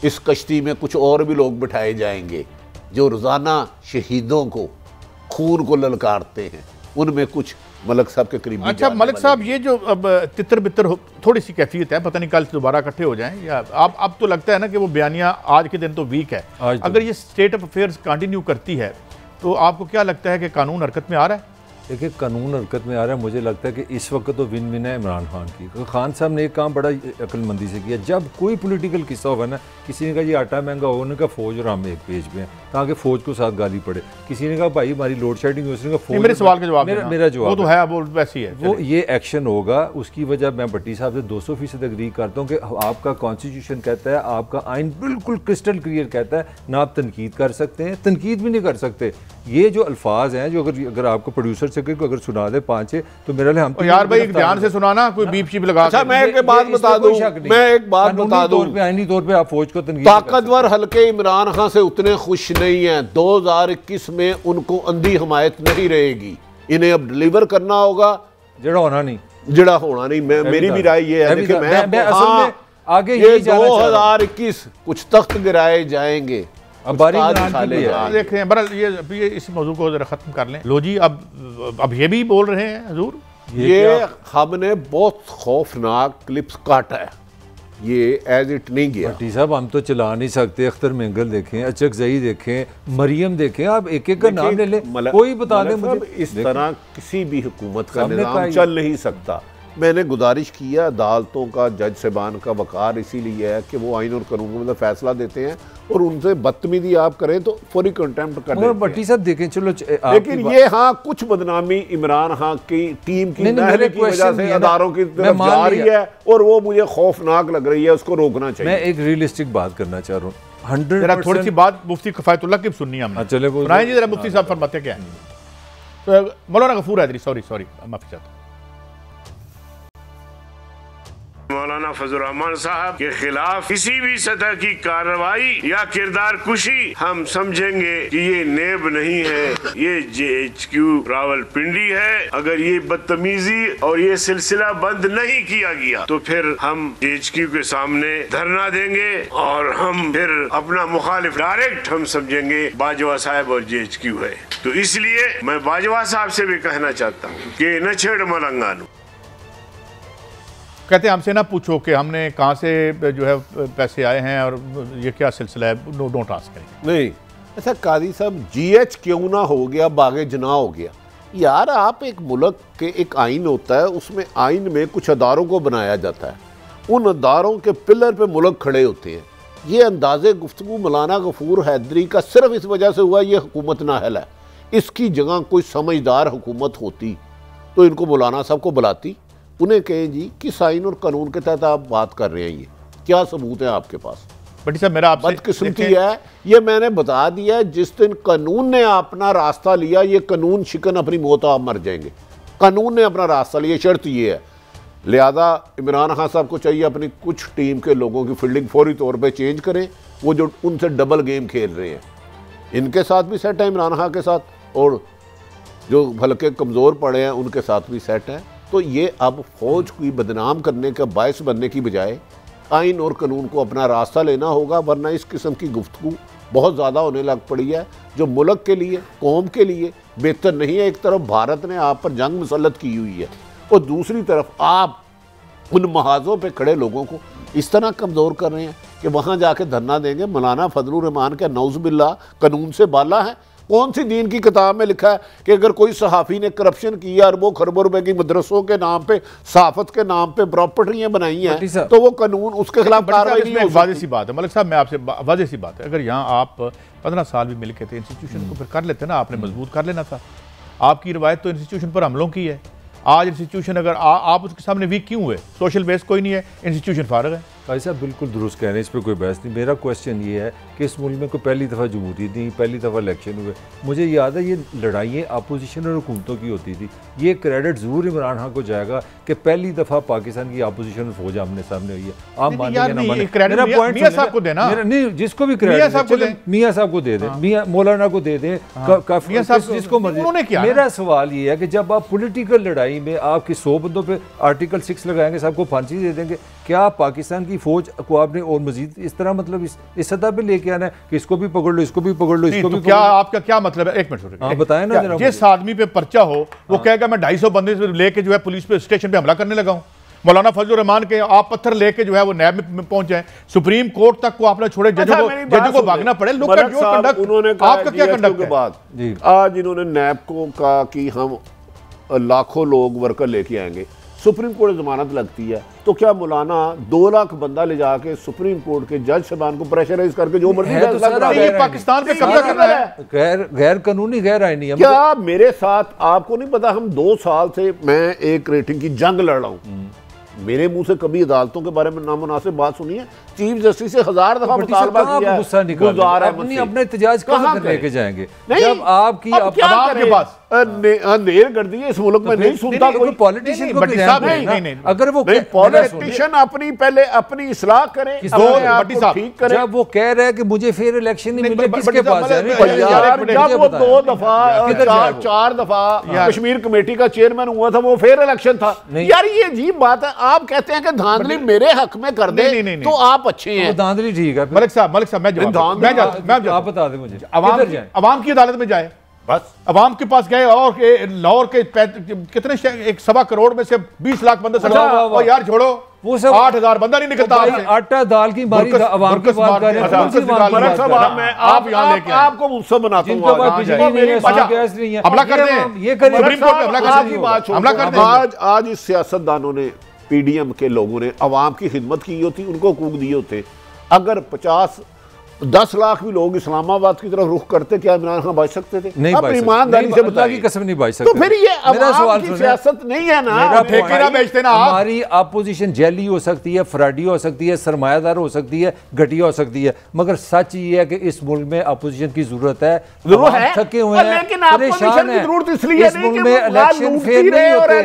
इस कश्ती में कुछ और भी लोग बिठाए जाएंगे जो रोज़ाना शहीदों को, खून को ललकारते हैं। उनमें कुछ मलक साहब के करीबी। अच्छा मलक साहब, ये जो अब तितर बितर थोड़ी सी कैफियत है, पता नहीं कल से दोबारा इकट्ठे हो जाएं या अब तो लगता है ना कि वो बयानिया आज के दिन तो वीक है। अगर ये स्टेट ऑफ अफेयर्स कंटिन्यू करती है तो आपको क्या लगता है कि कानून हरकत में आ रहा है? देखिए, कानून हरकत में आ रहा है। मुझे लगता है कि इस वक्त तो विन विन है इमरान खान की। खान साहब ने एक काम बड़ा अक्लमंदी से किया, जब कोई पॉलिटिकल किस्सा होगा ना, किसी ने कहा ये आटा महंगा होगा, उन्होंने कहा फौज और हम एक पेज पे हैं ताकि फौज को साथ गाली पड़े। किसी ने कहा भाई हमारी लोड शेडिंग, उसने कहा फौज। मेरे सवाल का जवाब मेरा जवाब वो तो है, वो वैसी है, वो ये एक्शन होगा। उसकी वजह मैं भट्टी साहब से 200% एग्री करता हूँ कि आपका कॉन्स्टिट्यूशन कहता है, आपका आइन बिल्कुल क्रिस्टल क्लियर कहता है, ना आप तनकीद कर सकते हैं, तनकीद भी नहीं कर सकते। ये जो अल्फाज हैं, जो अगर आपको प्रोड्यूसर से अगर सुना दे 5 तो मेरा लिए हम यार भाई ध्यान से सुनाना, कोई बीप शीप लगा। अच्छा मैं एक बात बता दूं, आईनी तौर पे आप फौज को ताकतवर हल्के इमरान खान से उतने खुश नहीं है। 2021 में उनको अंधी हमायत नहीं रहेगी, इन्हें अब डिलीवर करना होगा। जड़ा होना नहीं, मेरी भी राय ये है। देखिए मैं आगे ये 2021 कुछ तख्त गिराए जाएंगे, अब बारी देख रहे हैं। बहरहाल ये इस मौजू को जरा खत्म कर लें। लो जी, अब ये भी बोल रहे हैं हजूर, ये हमने बहुत खौफनाक क्लिप्स काटा है, ये एज इट नहीं गया। भट्टी साहब हम तो चला नहीं सकते। अख्तर मेंगल देखें, अचकजई देखें, मरियम देखें, आप एक एक का नाम ले लें, कोई बता दें मुझे। इस तरह किसी भी हुकूमत का निज़ाम चल नहीं सकता। मैंने गुजारिश किया अदालतों का, जज साहबान का वक़ार इसीलिए है कि वो आइन और कानून का मतलब फैसला देते हैं, और उनसे बदतमीजी आप करें तो फौरी कंटेम्प्ट कर देते हैं। भट्टी साहब देखें, चलो लेकिन ये हाँ कुछ बदनामी इमरान खान की टीम की नहले की वजह से अदारों की तरफ जा रही है, और वो मुझे खौफनाक लग रही है, उसको रोकना चाहिए। मैं एक रियलिस्टिक बात करना चाह रहा हूँ। 100% थोड़ी सी बात मुफ्ती किफायतुल्लाह की सुननी है हमने। चले जी जरा मुफ्ती साहब फरमाते क्या है। मौलाना गफूर हैदरी, सॉरी माफी चाहता हूँ। मौलाना फजल रहमान साहब के खिलाफ किसी भी सतह की कार्रवाई या किरदार कुशी हम समझेंगे कि ये नेब नहीं है, ये JHQ रावलपिंडी है। अगर ये बदतमीजी और ये सिलसिला बंद नहीं किया गया तो फिर हम JHQ के सामने धरना देंगे, और हम फिर अपना मुखालिफ डायरेक्ट हम समझेंगे बाजवा साहब और JHQ है। तो इसलिए मैं बाजवा साहब से भी कहना चाहता हूँ कि न छेड़ मलंगानू। कहते हैं हमसे ना पूछो कि हमने कहाँ से जो है पैसे आए हैं और ये क्या सिलसिला है, डोंट आस्क करें। नहीं ऐसा कादी साहब, GH क्यों ना हो गया, बागे जना हो गया। यार आप एक मुल्क के एक आइन होता है, उसमें आइन में कुछ अदारों को बनाया जाता है, उन अदारों के पिलर पे मुल्क खड़े होते हैं। ये अंदाजे गुफ्तगू मौलाना गफूर हैदरी का सिर्फ इस वजह से हुआ ये हुकूमत नाअहल है। इसकी जगह कोई समझदार हुकूमत होती तो इनको मौलाना साहब को बुलाती, उन्हें कहें जी किस आइन और कानून के तहत आप बात कर रहे हैं, ये क्या सबूत है आपके पास। बट साहब मेरा आपसे बदकिस्मती है, ये मैंने बता दिया, जिस दिन कानून ने अपना रास्ता लिया, ये कानून शिकन अपनी मौत आप मर जाएंगे। कानून ने अपना रास्ता लिया, शर्त ये है। लिहाजा इमरान खान साहब को चाहिए अपनी कुछ टीम के लोगों की फील्डिंग फौरी तौर पे चेंज करें, वो जो उनसे डबल गेम खेल रहे हैं। इनके साथ भी सेट है इमरान खान के साथ, और जो हल्के कमज़ोर पड़े हैं उनके साथ भी सेट है। तो ये अब फौज की बदनाम करने का बायस बनने की बजाय आइन और कानून को अपना रास्ता लेना होगा, वरना इस किस्म की गुफ्तगू बहुत ज़्यादा होने लग पड़ी है जो मुल्क के लिए, कौम के लिए बेहतर नहीं है। एक तरफ भारत ने आप पर जंग मुसल्लत की हुई है, और दूसरी तरफ आप उन महाजों पे खड़े लोगों को इस तरह कमज़ोर कर रहे हैं कि वहाँ जाके धरना देंगे। मौलाना फजलुर रहमान के नौज़ुबिल्लाह कानून से बाला है। कौन सी दीन की किताब में लिखा है कि अगर कोई सहाफ़ी ने करप्शन किया, अरबों खरबों रुपए की मदरसों के नाम पे, सहाफ़त के नाम पे प्रॉपर्टियाँ बनाई हैं, तो वो कानून उसके खिलाफ कार्रवाई नहीं हो सकती। वाज़ेह सी बात है मलिक साहब, मैं आपसे वाज़ेह सी बात है, अगर यहाँ आप 15 साल भी मिल के थे इंस्टीट्यूशन को फिर कर लेते ना, आपने मजबूत कर लेना था। आपकी रवायत तो इंस्टीट्यूशन पर हमलों की है। आज इंस्टीट्यूशन अगर आप उसके सामने वीक क्यों हुए? सोशल बेस कोई नहीं है, इंस्टीट्यूशन फारग है। भाई साहब बिल्कुल दुरुस्त कह रहे हैं, इस पर कोई बहस नहीं। मेरा क्वेश्चन ये है कि इस मुल्क में कोई पहली दफ़ा जमहूरियत नहीं, पहली दफ़ा इलेक्शन हुए। मुझे याद है ये लड़ाइयाँ अपोजिशन और हुकूमतों की होती थी। ये क्रेडिट ज़रूर इमरान खान को जाएगा कि पहली दफ़ा पाकिस्तान की अपोजिशन फौज आमने सामने हुई है। आप मानिए ना मानिए, मेरा पॉइंट मियां साहब को देना, नहीं जिसको भी क्रेडिट मियां साहब को दे दें, मियां मौलाना को दे दें, जिसको मर्जी। मेरा सवाल ये है कि जब आप पोलिटिकल लड़ाई में आपकी 100 बंदों पर आर्टिकल 6 लगाएंगे, सबको फांसी दे देंगे, क्या पाकिस्तान की फौज को आपने और मजीद इस तरह मतलब इस सतह पे लेके आना है कि इसको भी पकड़ लो, इसको भी पकड़ लो, इसको भी क्या आपका क्या मतलब है? एक मिनट बताएं ना जरा। जिस आदमी पे पर्चा हो वो कहेगा मैं 250 बंदे से लेके जो है पुलिस पे स्टेशन पे हमला करने लगा हूं। मौलाना फजलुर रहमान के आप पत्थर लेके जो है वो नैब में पहुंच जाए, सुप्रीम कोर्ट तक को आपने छोड़े, जजों को भागना पड़े। आपका क्या कंडक्ट है? बाद आज इन्होंने नैब को कहा कि हम लाखों लोग वर्कर लेके आएंगे, सुप्रीम कोर्ट जमानत लगती है, तो क्या मौलाना 2 लाख बंदा ले जाके सुप्रीम कोर्ट के जज साहबान को प्रेशराइज करके जो मर्जी पाकिस्तान पे कब्जा कर रहा है? गैर कानूनी गैर आईनी है। क्या मेरे साथ आपको नहीं पता, हम 2 साल से मैं एक रेटिंग की जंग लड़ रहा हूँ। मेरे मुंह से कभी अदालतों के बारे में नामुनासिब बात सुनी है? चीफ जस्टिस से 1000 दफा मुतालबा किया है, गुस्सा निकाल अपने एहतजाज कहां लेके जाएंगे? जब आपकी आपके पास अंधेर कर दी है इस मुल्क में, नहीं सुनता कोई पॉलिटिशियन को भट्टी साहब नहीं, अगर वो पॉलिटिशियन अपनी पहले अपनी इस्लाह करे, ठीक करे। जब वो कह रहे हैं कि मुझे फिर इलेक्शन नहीं मिले, किसके पास है? जब वो 2 दफा 4 दफा कश्मीर कमेटी का चेयरमैन हुआ था, वो फिर इलेक्शन था। यार ये अजीब बात है, आप कहते हैं कि धांधली मेरे हक में कर दे तो आप अच्छे हैं। धांधली ठीक है। मलिक साहब मैं आप बता दें मुझे, अवाम की अदालत में जाए, बस अवाम के पास गए और लाहौर के कितने 1.25 करोड़ में से 20 लाख बंदे और यार छोड़ो, वो सब 8,000 बंदा नहीं निकलता। आटा दाल की मारी अवाम की बात कर रहे हैं। आप यहाँ लेके आपको मुझसे बनाता हूँ, हमला कर दें, ये सुप्रीम कोर्ट पे हमला कर दें। आज इस सियासतदानों ने, पीडीएम के लोगों ने अवाम की खिदमत की होती, उनको हकूक दिए होते। अगर 10 लाख भी लोग इस्लामाबाद की तरफ रुख करते, क्या इमरान खान बच सकते थे? नहीं, अपनी ईमानदारी से बताइए, कसम नहीं बच सकते। तो फिर ये अवाम की सियासत नहीं है ना, ठेके ना बेचते ना। हमारी अपोजिशन जैली हो सकती है, फ्रॉडी हो सकती है, सरमायादार हो सकती है, घटिया हो सकती है, मगर सच ये है कि इस मुल्क में अपोजिशन की जरूरत है। थके हुए हैं, परेशान है। इस मुल्क में इलेक्शन फेल नहीं होते,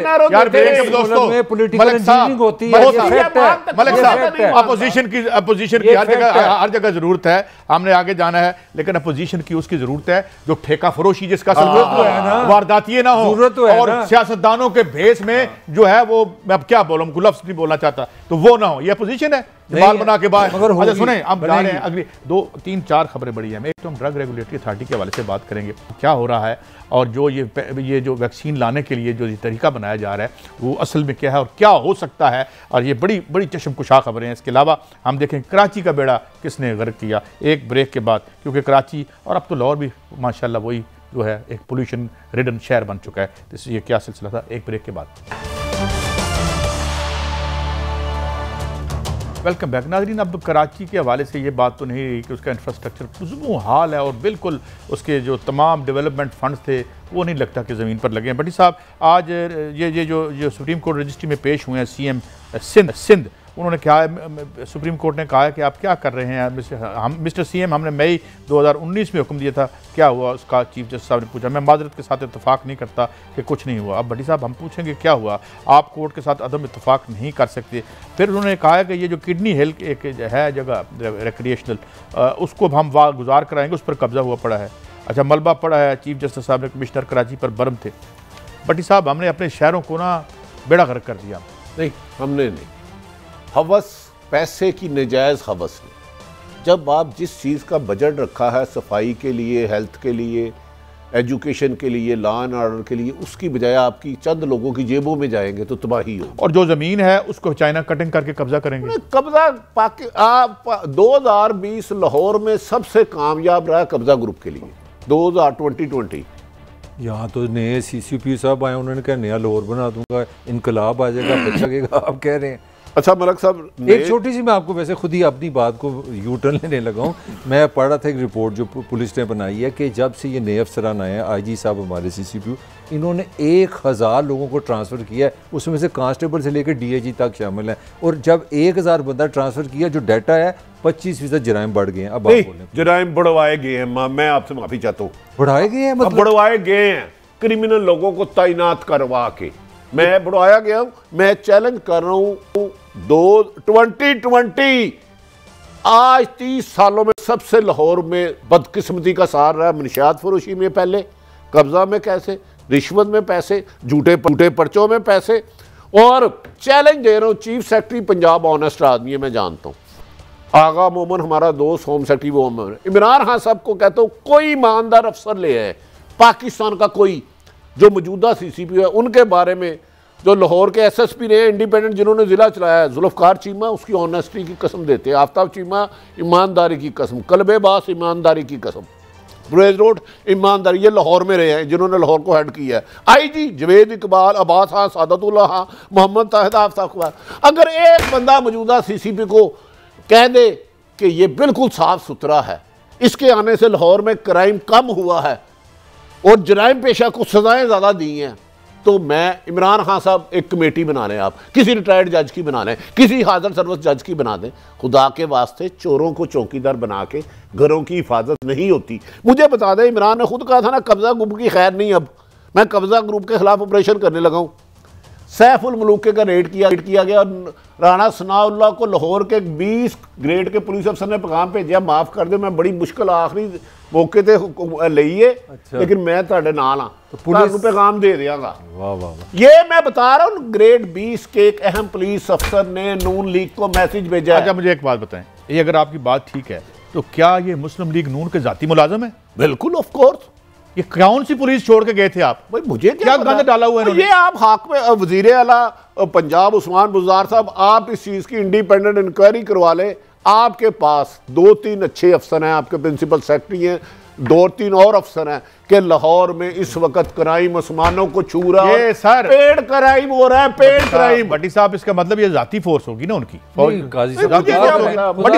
पॉलिटिकल इंजीनियरिंग होती है। अपोजिशन की हर जगह जरूरत है, हमने आगे जाना है, लेकिन अपोजिशन की उसकी जरूरत है जो ठेका फरोशी जिसका वारदाती ना हो, और सियासतदानों के भेस में जो है वो, मैं अब क्या बोलूं, लफ्ज़ नहीं बोलना चाहता, तो वो ना हो। ये अपोजिशन है बाल बना के बाहर। अच्छा सुने, अब जा रहे हैं अगली 2, 3, 4 खबरें बड़ी हैं। एक तो हम ड्रग रेगुलेटरी अथॉरिटी के हवाले से बात करेंगे, क्या हो रहा है और जो ये जो वैक्सीन लाने के लिए जो ये तरीका बनाया जा रहा है वो असल में क्या है और क्या हो सकता है, और ये बड़ी बड़ी चश्मकुशा खबरें हैं। इसके अलावा हम देखें कराची का बेड़ा किसने गर्क किया, एक ब्रेक के बाद, क्योंकि कराची और अब तो लाहौर भी माशाल्लाह वही जो है एक पोल्यूशन रिडन शहर बन चुका है। तो ये क्या सिलसिला था, एक ब्रेक के बाद। वेलकम बैक नाज़रीन। अब कराची के हवाले से ये बात तो नहीं रही कि उसका इंफ्रास्ट्रक्चर खुशबू हाल है और बिल्कुल उसके जो तमाम डेवलपमेंट फंड्स थे वो नहीं लगता कि ज़मीन पर लगे हैं। भट्टी साहब आज ये जो सुप्रीम कोर्ट रजिस्ट्री में पेश हुए हैं सीएम सिंध, उन्होंने कहा, सुप्रीम कोर्ट ने कहा है कि आप क्या कर रहे हैं मिस्टर सीएम, हमने मई 2019 में हुक्म दिया था, क्या हुआ उसका? चीफ जस्टिस साहब ने पूछा। मैं माजरत के साथ इत्तेफाक नहीं करता कि कुछ नहीं हुआ। अब भट्टी साहब हम पूछेंगे क्या हुआ, आप कोर्ट के साथ अदम इत्तेफाक नहीं कर सकते। फिर उन्होंने कहा है कि ये जो किडनी हिल एक है जगह रिक्रिएशनल, उसको हम वहाँ गुजार कराएंगे, उस पर कब्जा हुआ पड़ा है। अच्छा, मलबा पड़ा है, चीफ जस्टिस साहब ने कमिश्नर कराची पर बर्म थे। भट्टी साहब हमने अपने शहरों को ना बेड़ा गर्क कर दिया। नहीं, हमने नहीं, हवस, पैसे की नजायज़ हवस ने। जब आप जिस चीज़ का बजट रखा है सफाई के लिए, हेल्थ के लिए, एजुकेशन के लिए, लॉ एंड ऑर्डर के लिए, उसकी बजाय आपकी चंद लोगों की जेबों में जाएंगे तो तबाही हो। और जो ज़मीन है उसको चाइना कटिंग करके कब्जा करेंगे। कब्जा 2020 लाहौर में सबसे कामयाब रहा कब्जा ग्रुप के लिए 2020। यहाँ तो नए CCP साहब आए, उन्होंने कहा नया लाहौर बना दूंगा, इनकलाब आ जाएगा, बच जाएगा। आप कह रहे हैं। अच्छा मलक साहब, एक छोटी सी, मैं आपको वैसे खुद ही अपनी बात को यू टर्न लेने लगा हूँ। मैं पढ़ रहा था एक रिपोर्ट जो पुलिस ने बनाई है कि जब से ये नए अफसरान आए हैं, IG साहब हमारे CCP, इन्होंने 1000 लोगों को ट्रांसफ़र किया है, उसमें से कांस्टेबल से लेकर DIG तक शामिल है। और जब 1000 बंदा ट्रांसफ़र किया, जो डाटा है 25% जराइम बढ़ गए हैं। अब आप बोलें, जराइम बढ़वाए गए हैं, मैं आपसे माफ़ी चाहता हूँ। बढ़ाए गए हैं, मतलब बढ़वाए गए हैं, क्रिमिनल लोगों को तैनात करवा के। मैं बढ़वाया गया हूँ, मैं चैलेंज कर रहा हूँ 2020 आज 30 सालों में सबसे लाहौर में बदकिस्मती का सार रहा है। मनशियात फरोशी में पहले, कब्जा में कैसे, रिश्वत में पैसे, झूठे पर्चों में पैसे। और चैलेंज दे रहा हूँ, चीफ सेक्रेटरी पंजाब ऑनेस्ट आदमी है, मैं जानता हूँ, आगा मोमन हमारा दोस्त, होम सेक्रेटरी वो इमरान खान साहब को कहता हूँ कोई ईमानदार अफसर ले आए पाकिस्तान का, कोई जो मौजूदा CCP है, उनके बारे में, जो लाहौर के SSP रहे इंडिपेंडेंट, जिन्होंने ज़िला चलाया, जुल्फ़कार चीमा उसकी ऑनेस्टी की कसम देते हैं, आफ्ताब चीमा ईमानदारी की कसम, कल्बे बास ईमानदारी की कसम, ब्रेज रोड ईमानदारी, ये लाहौर में रहे हैं जिन्होंने लाहौर को हेड किया है। IG जवेद इकबाल, अब्बास खान, सादतुल्लाह खान, मोहम्मद ताहिद, आफ्ताब इकबाल। अगर एक बंदा मौजूदा CCP को कह दे कि ये बिल्कुल साफ सुथरा है, इसके आने से लाहौर में क्राइम कम हुआ है और जराइम पेशा को सजाएं ज़्यादा दी हैं, तो मैं इमरान खान साहब एक कमेटी बना लें, आप किसी रिटायर्ड जज की बना लें, किसी हाजिर सर्विस जज की बना दें। खुदा के वास्ते चोरों को चौकीदार बना के घरों की हिफाजत नहीं होती। मुझे बता दें, इमरान ने खुद कहा था ना कब्जा गुब की खैर नहीं। अब मैं कब्जा ग्रुप के खिलाफ ऑपरेशन करने लगा हूँ। सैफुल मलूके का रेड किया गया और राणा सनाउल्लाह को लाहौर के 20 ग्रेड के पुलिस अफसर ने पैगाम भेजा, माफ कर दो, मैं बड़ी मुश्किल आखिरी मौके ते लईए, लेकिन मैं तुहाडे नाल हां, तो पुलिस पैगाम दे देंगा। वाह वाह वाह। ये मैं बता रहा हूँ, ग्रेड 20 के एक अहम पुलिस अफसर ने नून लीग को मैसेज भेजा। अच्छा मुझे एक बात बताएं, ये अगर आपकी बात ठीक है तो क्या ये मुस्लिम लीग नून के जाती मुलाजम है? बिल्कुल, ऑफ कोर्स। ये कौन सी पुलिस छोड़ के गए थे आप? भाई मुझे क्या गंद डाला हुआ है? ये आप हाक में वजीर आला पंजाब उस्मान बुज़दार साहब, आप इस चीज की इंडिपेंडेंट इंक्वायरी करवा ले। आपके पास 2-3 अच्छे अफसर हैं, आपके प्रिंसिपल सेक्रेटरी हैं, 2-3 और अफसर हैं कि लाहौर में इस वक्त क्राइम मुसलमानों को छू रहा है सर, पेड क्राइम हो रहा है, पेड क्राइम। भट्टी साहब इसका मतलब ये जाती फोर्स होगी ना उनकी। भट्टी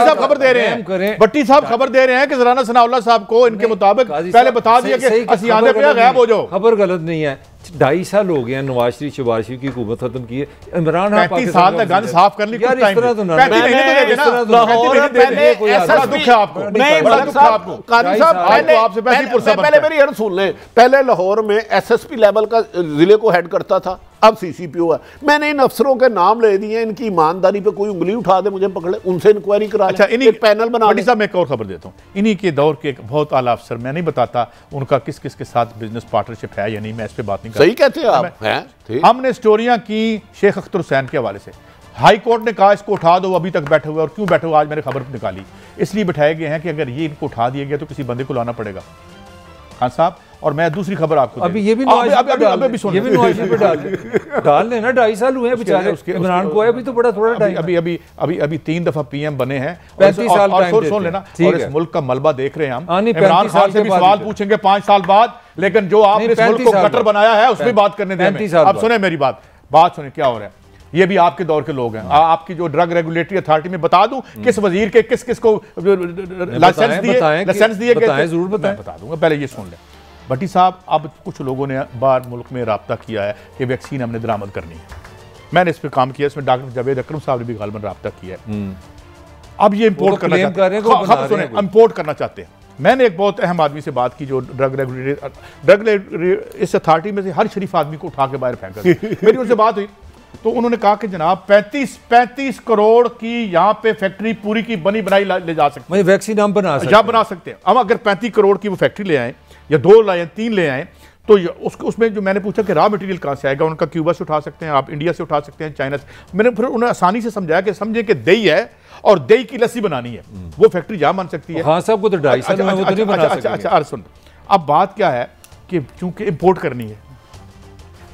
साहब खबर दे रहे हैं, भट्टी साहब खबर दे रहे हैं कि राणा सनाउल्लाह साहब को इनके मुताबिक पहले बता दिया कि असियाने पे गायब हो जाओ। खबर गलत नहीं है। 2.5 साल हो गए नवाज शरीफ शहबाज शरीफ की हुकूमत खत्म की है, इमरान 35 साल तक गंद साफ करने की टाइम तरह तो पहले मेरी अर्ज सुन लें। पहले लाहौर में एसएसपी लेवल का जिले को हेड करता था, अब सीसीपीओ है। मैंने इन अफसरों के नाम ले दिए, इनकी ईमानदारी पे कोई उंगली उठा दे मुझे पकड़े, उनसे इंक्वायरी करा। अच्छा, एक पैनल बना। भट्टी साहब मैं एक और खबर देता हूँ, इन्हीं के दौर के एक बहुत आला अफसर, मैं नहीं बताता उनका किस किस के साथ बिजनेस पार्टनरशिप है या नहीं, मैं इस पे बात नहीं करता। सही कहते हैं आप। हमने स्टोरियां की शेख अख्तर हुसैन के हवाले से, हाई कोर्ट ने कहा इसको उठा दो, अभी तक बैठे हुए। और क्यों बैठे हुए? आज मैंने खबर निकाली, इसलिए बैठाए गए हैं कि अगर ये इनको उठा दिया गया तो किसी बंदे को लाना पड़ेगा। खान साहब, और मैं दूसरी खबर आपको अभी ये भी डाल लेना, 2.5 साल हुए हैं बेचारे इमरान को, अभी तो बड़ा थोड़ा टाइम। अभी 3 दफा पीएम बने हैं, 35 साल सुन लेना। और इस मुल्क का मलबा देख रहे हैं हम, इमरान खान से भी सवाल पूछेंगे 5 साल बाद, लेकिन जो आपने इस मुल्क को गटर बनाया है उसमें बात करने दें। अब सुने मेरी बात सुने क्या हो रहा है। ये भी आपके दौर के लोग हैं। आपकी जो ड्रग रेगुलेटरी अथॉरिटी में बता दूं किस वजीर के किस किस को लाइसेंस दिए गए, जरूर बता दूंगा, पहले ये सुन लें। भट्टी साहब, अब कुछ लोगों ने बाहर मुल्क में राब्ता किया है कि वैक्सीन हमने दरामद करनी है। मैंने इस पर काम किया, इसमें डॉक्टर जावेद अकरम साहब ने भी गालबन राब्ता किया है। अब ये इंपोर्ट करना चाहते हैं, इंपोर्ट करना चाहते हैं। मैंने एक बहुत अहम आदमी से बात की जो ड्रग रेगुलेटरी इस अथॉरिटी में से हर शरीफ आदमी को उठा के बाहर फेंका। मेरी उनसे बात हुई तो उन्होंने कहा कि जनाब 35 करोड़ की यहाँ पे फैक्ट्री पूरी की बनी बनाई ले जा सकते हैं, वैक्सीन हम बना सकते हैं। हम अगर 35 करोड़ की वो फैक्ट्री ले आए या 2 लाए 3 ले आए तो उसमें जो मैंने पूछा कि रॉ मटेरियल कहाँ से आएगा, उनका क्यूबा से उठा सकते हैं आप, इंडिया से उठा सकते हैं, चाइना से। मैंने फिर उन्हें आसानी से समझाया कि समझे कि दही है और दही की लस्सी बनानी है, वो फैक्ट्री जहाँ बन सकती है। हाँ साहब को तो 2.5 साल में वो तो नहीं बना सकेंगे। अच्छा सुन, अब बात क्या है कि चूंकि इंपोर्ट करनी है,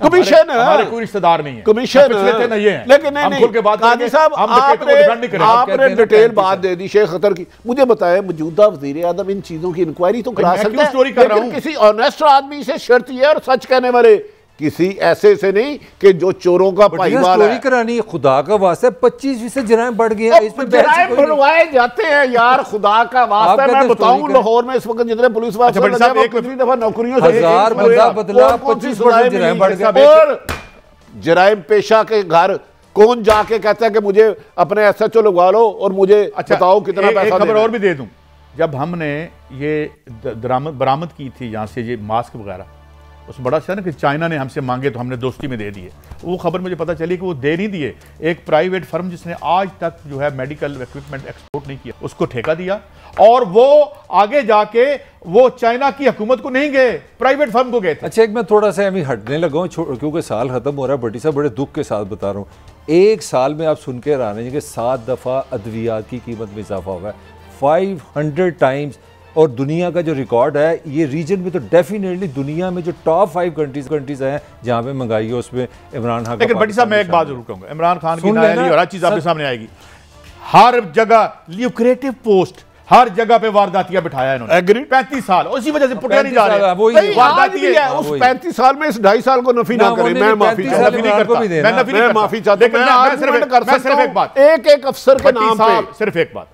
कमीशन हमारे कोई रिश्तेदार नहीं है, कमीशन थे ना ये हैं। लेकिन नहीं खुल के बात काजी साहब, आपने डिटेल बात दे दी शेख अख्तर की। मुझे बताएं, मौजूदा वजीर आज़म इन चीजों की इंक्वायरी तो करा सकता है, लेकिन किसी ऑनेस्ट आदमी से शर्त यह और सच कहने वाले, किसी ऐसे से नहीं कि जो चोरों का पाईवाल है। करानी है, खुदा का वास्ते 25% जराइम बढ़ गए हैं, इसमें जराइम बढ़वाए जाते हैं यार, खुदा का वास्ता। मैं बताऊं लाहौर में इस वक्त जितने पुलिस वाले कितनी दफा नौकरियों से 1000 बंदा बदला, 25% जराइम बढ़ गया। और जराइम पेशा के घर कौन जाके कहता है कि मुझे अपने एसएचओ लगवा लो और मुझे बताओ कितना पैसा। खबर और भी दे दूं, जब हमने ये बरामद की थी यहाँ से ये मास्क वगैरह, उस बड़ा सा ना कि चाइना ने हमसे मांगे तो हमने दोस्ती में दे दिए, वो खबर मुझे पता चली कि वो दे नहीं दिए। एक प्राइवेट फर्म जिसने आज तक जो है मेडिकल इक्विपमेंट एक्सपोर्ट नहीं किया, उसको ठेका दिया और वो आगे जाके वो चाइना की हुकूमत को नहीं गए, प्राइवेट फर्म को गए थे। अच्छा, एक मैं थोड़ा सा अभी हटने लगा हूँ क्योंकि साल खत्म हो रहा है। भट्टी साहब, बड़े दुख के साथ बता रहा हूँ, एक साल में आप सुन के हैरान हैं कि 7 दफ़ा अद्वियात की कीमत में इजाफा हुआ है, 500 टाइम्स। और दुनिया का जो रिकॉर्ड है ये रीजन में तो डेफिनेटली दुनिया में जो टॉप 5 कंट्रीज हैं जहाँ पे मंगाई है उसमें इमरान खान। लेकिन भट्टी साहब, मैं एक बात जरूर कहूँगा, इमरान खान की नाअहली और हर चीज़ आपके सामने आएगी। हर जगह ल्यूक्रेटिव पोस्ट, हर जगह पे वारदातियां बिठाया इन्होंने। एग्री, 35 साल, उसी वजह से पुटिया नहीं जा रहे। वारदाती है उस 35 साल में इस 2.5 साल को नफी ना करें। मैं माफी चाहता हूं, सिर्फ एक बात, एक अफसर के नाम पे सिर्फ एक बात,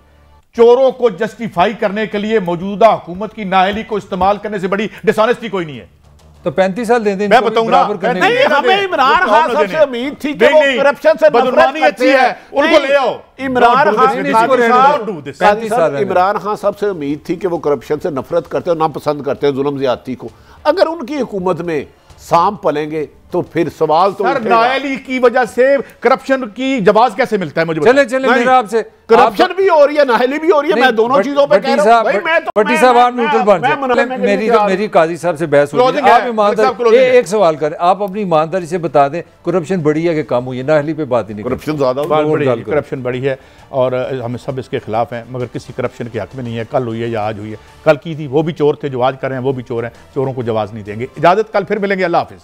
चोरों को जस्टिफाई करने के लिए मौजूदा हुकूमत की नाअहली को इस्तेमाल करने से बड़ी डिसऑनेस्टी कोई नहीं है। तो 35 साल दे दें, मैं बताऊंगा। नहीं, हमें इमरान खान साहब से उम्मीद थी कि वो करप्शन से बदनामी अच्छी है, उनको ले आओ। इमरान खान साहब से उम्मीद थी कि वो करप्शन से नफरत करते हैं, नापसंद करते हैं जुल्म ज्यादती को। अगर उनकी हुकूमत में सांप पलेंगे तो फिर सवाल तो सर नाअहली की वजह से करप्शन की जवाब कैसे मिलता है मुझे चले मेरा आपसे करप्शन भी हो रही है, नाअहली भी हो रही है। मैं दोनों चीजों पे कह रहा हूं भाई। मैं तो भट्टी साहब आप न्यूट्रल बन जाए। मेरी काजी साहब से बहस हो रही है। आप ईमानदारी एक सवाल करें, आप अपनी ईमानदारी से बता दें करप्शन बढ़ी है कि कम हुई है? नाअहली पे बात ही नहीं, करप्शन ज्यादा करप्शन बढ़ी है और हम सब इसके खिलाफ हैं, मगर किसी करप्शन के हक में नहीं है। कल हुई है या आज हुई है, कल की थी वो भी चोर थे, जो आज कर रहे हैं वो भी चोर हैं, चोरों को जवाब नहीं देंगे। इजाजत, कल फिर मिलेंगे। अल्लाह हाफिज।